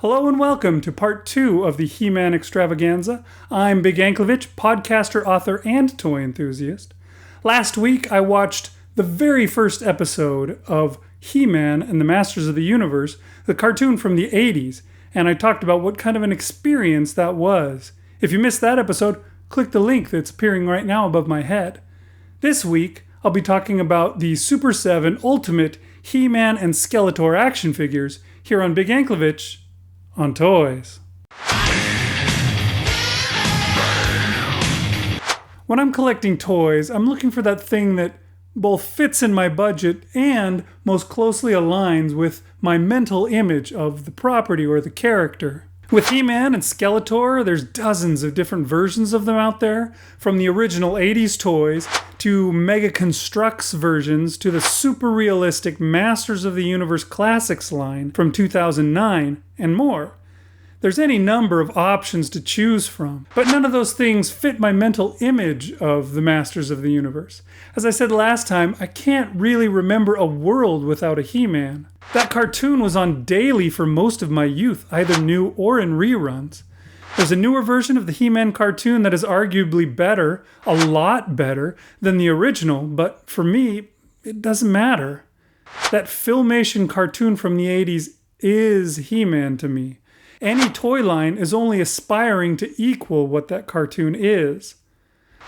Hello and welcome to part 2 of the He-Man extravaganza. I'm Big Anklevich, podcaster, author, and toy enthusiast. Last week I watched the very first episode of He-Man and the Masters of the Universe, the cartoon from the 80s, and I talked about what kind of an experience that was. If you missed that episode, click the link that's appearing right now above my head. This week, I'll be talking about the Super7 Ultimate He-Man and Skeletor action figures here on Big Anklevich on Toys. When I'm collecting toys, I'm looking for that thing that both fits in my budget and most closely aligns with my mental image of the property or the character. With He-Man and Skeletor, there's dozens of different versions of them out there, from the original 80s toys to Mega Construx versions to the super realistic Masters of the Universe Classics line from 2009 and more. There's any number of options to choose from, but none of those things fit my mental image of the Masters of the Universe. As I said last time, I can't really remember a world without a He-Man. That cartoon was on daily for most of my youth, either new or in reruns. There's a newer version of the He-Man cartoon that is arguably better, a lot better, than the original, but for me, it doesn't matter. That Filmation cartoon from the 80s is He-Man to me. Any toy line is only aspiring to equal what that cartoon is.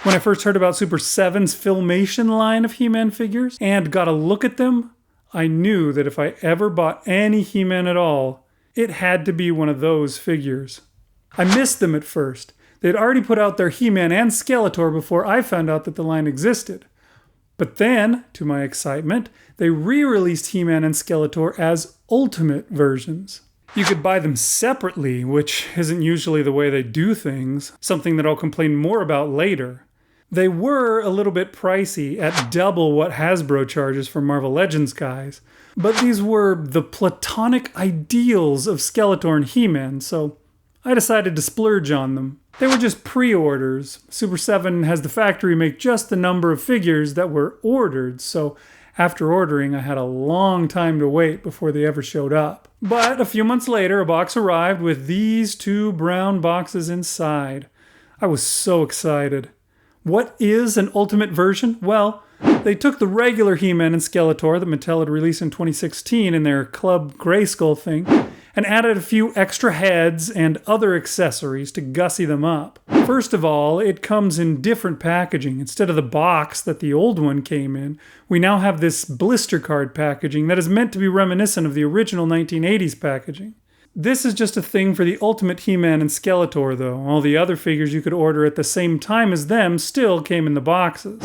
When I first heard about Super7's Filmation line of He-Man figures and got a look at them, I knew that if I ever bought any He-Man at all, it had to be one of those figures. I missed them at first. They'd already put out their He-Man and Skeletor before I found out that the line existed. But then, to my excitement, they re-released He-Man and Skeletor as Ultimate versions. You could buy them separately, which isn't usually the way they do things, something that I'll complain more about later. They were a little bit pricey, at double what Hasbro charges for Marvel Legends guys, but these were the platonic ideals of Skeletor and He-Man, so I decided to splurge on them. They were just pre-orders. Super7 has the factory make just the number of figures that were ordered, so after ordering, I had a long time to wait before they ever showed up. But a few months later, a box arrived with these two brown boxes inside. I was so excited. What is an Ultimate version? Well, they took the regular He-Man and Skeletor that Mattel had released in 2016 in their Club Grayskull thing, and added a few extra heads and other accessories to gussy them up. First of all, it comes in different packaging. Instead of the box that the old one came in, we now have this blister card packaging that is meant to be reminiscent of the original 1980s packaging. This is just a thing for the Ultimate He-Man and Skeletor, though. All the other figures you could order at the same time as them still came in the boxes.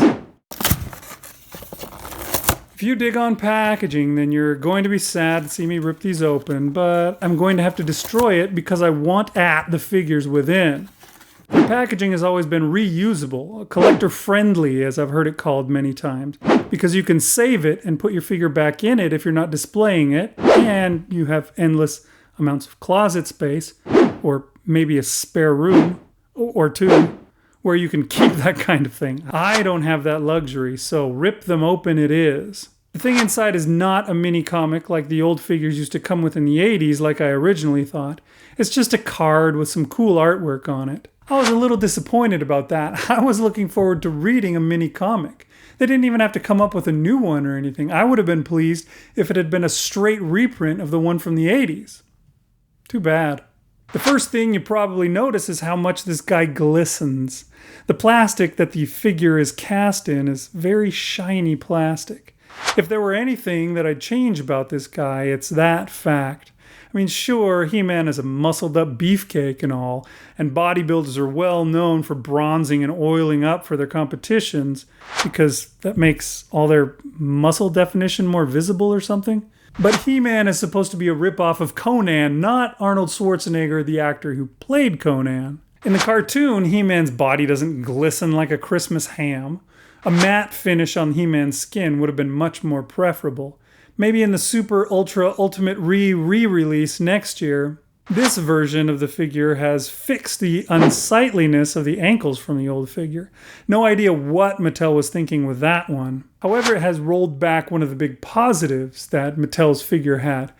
If you dig on packaging, then you're going to be sad to see me rip these open, but I'm going to have to destroy it because I want at the figures within. The packaging has always been reusable, collector-friendly, as I've heard it called many times, because you can save it and put your figure back in it if you're not displaying it, and you have endless amounts of closet space, or maybe a spare room, or two, where you can keep that kind of thing. I don't have that luxury, so rip them open it is. The thing inside is not a mini comic like the old figures used to come with in the 80s like I originally thought. It's just a card with some cool artwork on it. I was a little disappointed about that. I was looking forward to reading a mini comic. They didn't even have to come up with a new one or anything. I would have been pleased if it had been a straight reprint of the one from the 80s. Too bad. The first thing you probably notice is how much this guy glistens. The plastic that the figure is cast in is very shiny plastic. If there were anything that I'd change about this guy, it's that fact. I mean, sure, He-Man is a muscled-up beefcake and all, and bodybuilders are well known for bronzing and oiling up for their competitions because that makes all their muscle definition more visible or something. But He-Man is supposed to be a ripoff of Conan, not Arnold Schwarzenegger, the actor who played Conan. In the cartoon, He-Man's body doesn't glisten like a Christmas ham. A matte finish on He-Man's skin would have been much more preferable. Maybe in the Super Ultra Ultimate re-release next year, this version of the figure has fixed the unsightliness of the ankles from the old figure. No idea what Mattel was thinking with that one. However, it has rolled back one of the big positives that Mattel's figure had.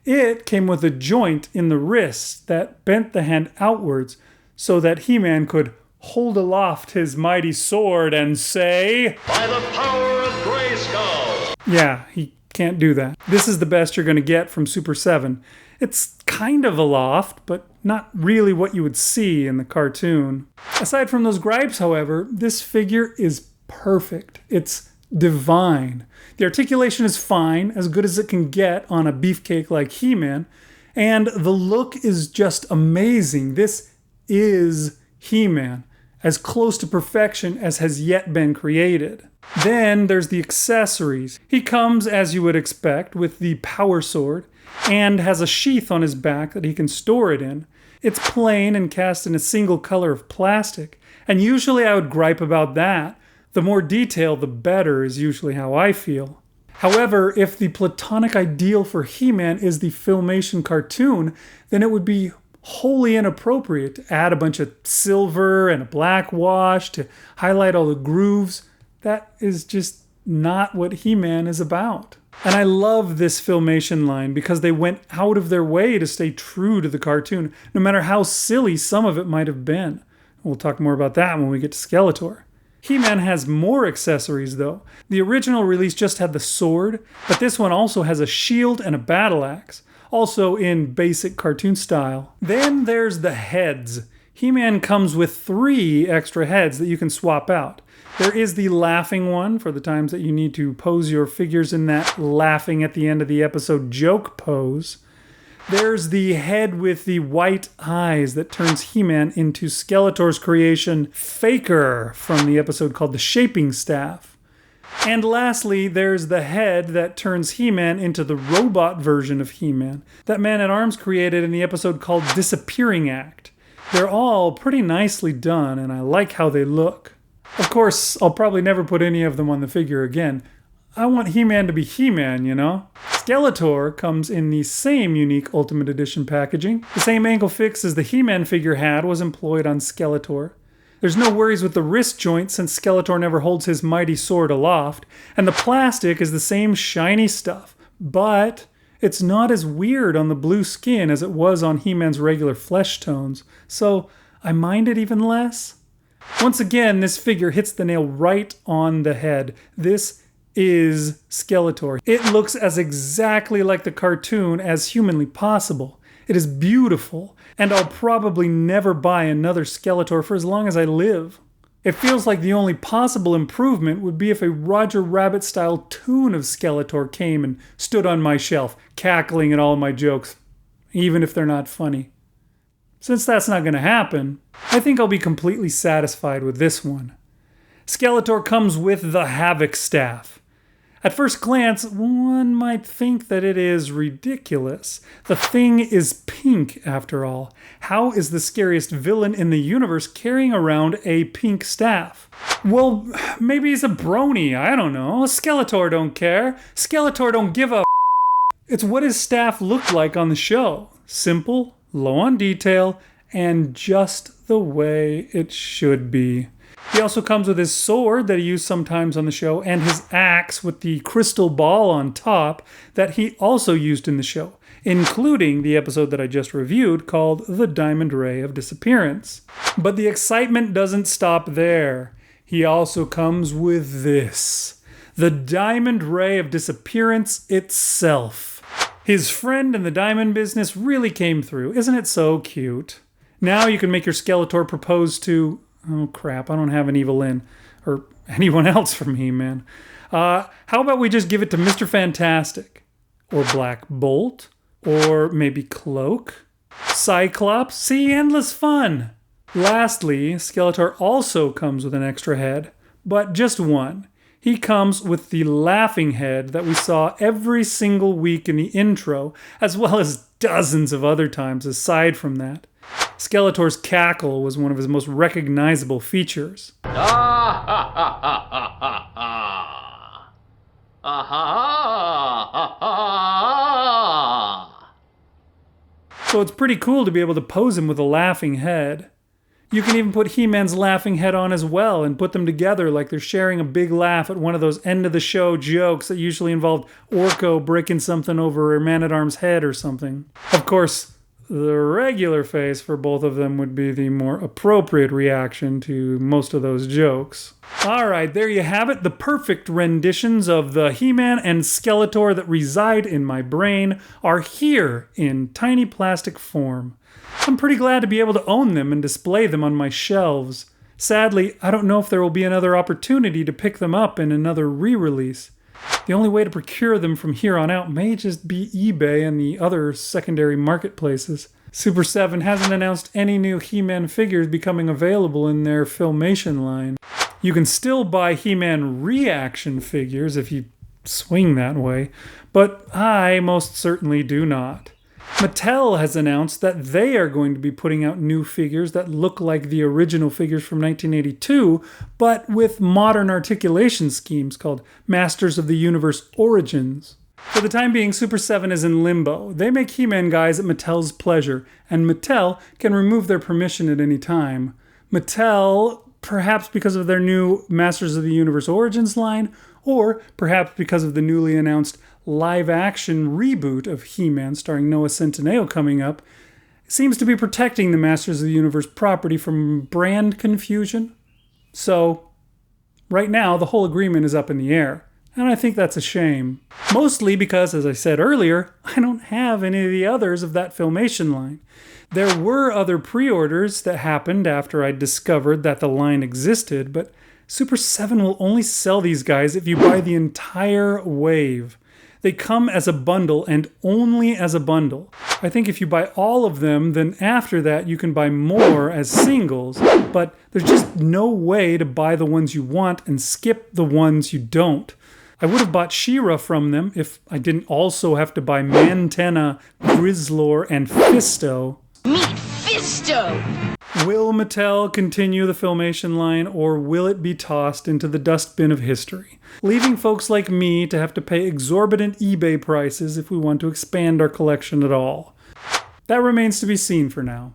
It came with a joint in the wrist that bent the hand outwards so that He-Man could hold aloft his mighty sword and say, "By the power of Grayskull!" Yeah, he can't do that. This is the best you're going to get from Super 7. It's kind of aloft, but not really what you would see in the cartoon. Aside from those gripes, however, this figure is perfect. It's divine. The articulation is fine, as good as it can get on a beefcake like He-Man, and the look is just amazing. This is He-Man, as close to perfection as has yet been created. Then there's the accessories. He comes, as you would expect, with the power sword and has a sheath on his back that he can store it in. It's plain and cast in a single color of plastic, and usually I would gripe about that. The more detail, the better, is usually how I feel. However, if the platonic ideal for He-Man is the Filmation cartoon, then it would be wholly inappropriate to add a bunch of silver and a black wash to highlight all the grooves. That is just not what He-Man is about. And I love this Filmation line because they went out of their way to stay true to the cartoon, no matter how silly some of it might have been. We'll talk more about that when we get to Skeletor. He-Man has more accessories though. The original release just had the sword, but this one also has a shield and a battle axe, also in basic cartoon style. Then there's the heads. He-Man comes with 3 extra heads that you can swap out. There is the laughing one for the times that you need to pose your figures in that laughing at the end of the episode joke pose. There's the head with the white eyes that turns He-Man into Skeletor's creation, Faker, from the episode called The Shaping Staff. And lastly, there's the head that turns He-Man into the robot version of He-Man that Man-at-Arms created in the episode called Disappearing Act. They're all pretty nicely done, and I like how they look. Of course, I'll probably never put any of them on the figure again. I want He-Man to be He-Man, you know? Skeletor comes in the same unique Ultimate Edition packaging. The same ankle fix as the He-Man figure had was employed on Skeletor. There's no worries with the wrist joint since Skeletor never holds his mighty sword aloft, and the plastic is the same shiny stuff, but it's not as weird on the blue skin as it was on He-Man's regular flesh tones, so I mind it even less. Once again, this figure hits the nail right on the head. This is Skeletor. It looks as exactly like the cartoon as humanly possible. It is beautiful, and I'll probably never buy another Skeletor for as long as I live. It feels like the only possible improvement would be if a Roger Rabbit-style tune of Skeletor came and stood on my shelf, cackling at all my jokes, even if they're not funny. Since that's not going to happen, I think I'll be completely satisfied with this one. Skeletor comes with the Havoc Staff. At first glance, one might think that it is ridiculous. The thing is pink, after all. How is the scariest villain in the universe carrying around a pink staff? Well, maybe he's a brony, I don't know. Skeletor don't care. Skeletor don't give a It's what his staff looked like on the show. Simple, low on detail, and just the way it should be. He also comes with his sword that he used sometimes on the show and his axe with the crystal ball on top that he also used in the show, including the episode that I just reviewed called The Diamond Ray of Disappearance. But the excitement doesn't stop there. He also comes with this, the Diamond Ray of Disappearance itself. His friend in the diamond business really came through. Isn't it so cute? Now you can make your Skeletor propose to... Oh crap, I don't have an evil-lyn. Or anyone else from He-Man. How about we just give it to Mr. Fantastic? Or Black Bolt? Or maybe Cloak? Cyclops? See, endless fun! Lastly, Skeletor also comes with an extra head. But just one. He comes with the laughing head that we saw every single week in the intro, as well as dozens of other times aside from that. Skeletor's cackle was one of his most recognizable features. So it's pretty cool to be able to pose him with a laughing head. You can even put He-Man's laughing head on as well and put them together like they're sharing a big laugh at one of those end-of-the-show jokes that usually involved Orko breaking something over Man-at-Arm's head or something. Of course, the regular face for both of them would be the more appropriate reaction to most of those jokes. Alright, there you have it. The perfect renditions of the He-Man and Skeletor that reside in my brain are here in tiny plastic form. I'm pretty glad to be able to own them and display them on my shelves. Sadly, I don't know if there will be another opportunity to pick them up in another re-release. The only way to procure them from here on out may just be eBay and the other secondary marketplaces. Super7 hasn't announced any new He-Man figures becoming available in their Filmation line. You can still buy He-Man reaction figures if you swing that way, but I most certainly do not. Mattel has announced that they are going to be putting out new figures that look like the original figures from 1982, but with modern articulation schemes called Masters of the Universe Origins. For the time being, Super7 is in limbo. They make He-Man guys at Mattel's pleasure, and Mattel can remove their permission at any time. Mattel, perhaps because of their new Masters of the Universe Origins line, or perhaps because of the newly announced live-action reboot of He-Man starring Noah Centineo coming up, seems to be protecting the Masters of the Universe property from brand confusion. So, right now, the whole agreement is up in the air, and I think that's a shame. Mostly because, as I said earlier, I don't have any of the others of that Filmation line. There were other pre-orders that happened after I discovered that the line existed, but Super7 will only sell these guys if you buy the entire wave. They come as a bundle and only as a bundle. I think if you buy all of them, then after that you can buy more as singles, but there's just no way to buy the ones you want and skip the ones you don't. I would have bought She-Ra from them if I didn't also have to buy Mantenna, Grizzlor, and Fisto. Meet Fisto! Will Mattel continue the Filmation line, or will it be tossed into the dustbin of history, leaving folks like me to have to pay exorbitant eBay prices if we want to expand our collection at all? That remains to be seen for now.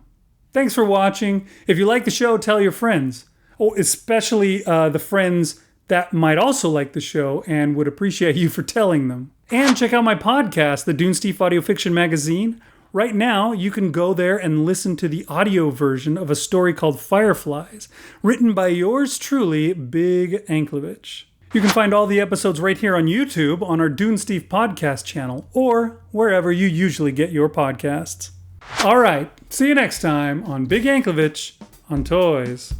Thanks for watching. If you like the show, tell your friends. Oh, especially the friends that might also like the show and would appreciate you for telling them. And check out my podcast, the Dunesteef Audio Fiction Magazine. Right now, you can go there and listen to the audio version of a story called Fireflies, written by yours truly, Big Anklevich. You can find all the episodes right here on YouTube on our Dunesteef podcast channel, or wherever you usually get your podcasts. All right, see you next time on Big Anklevich on Toys.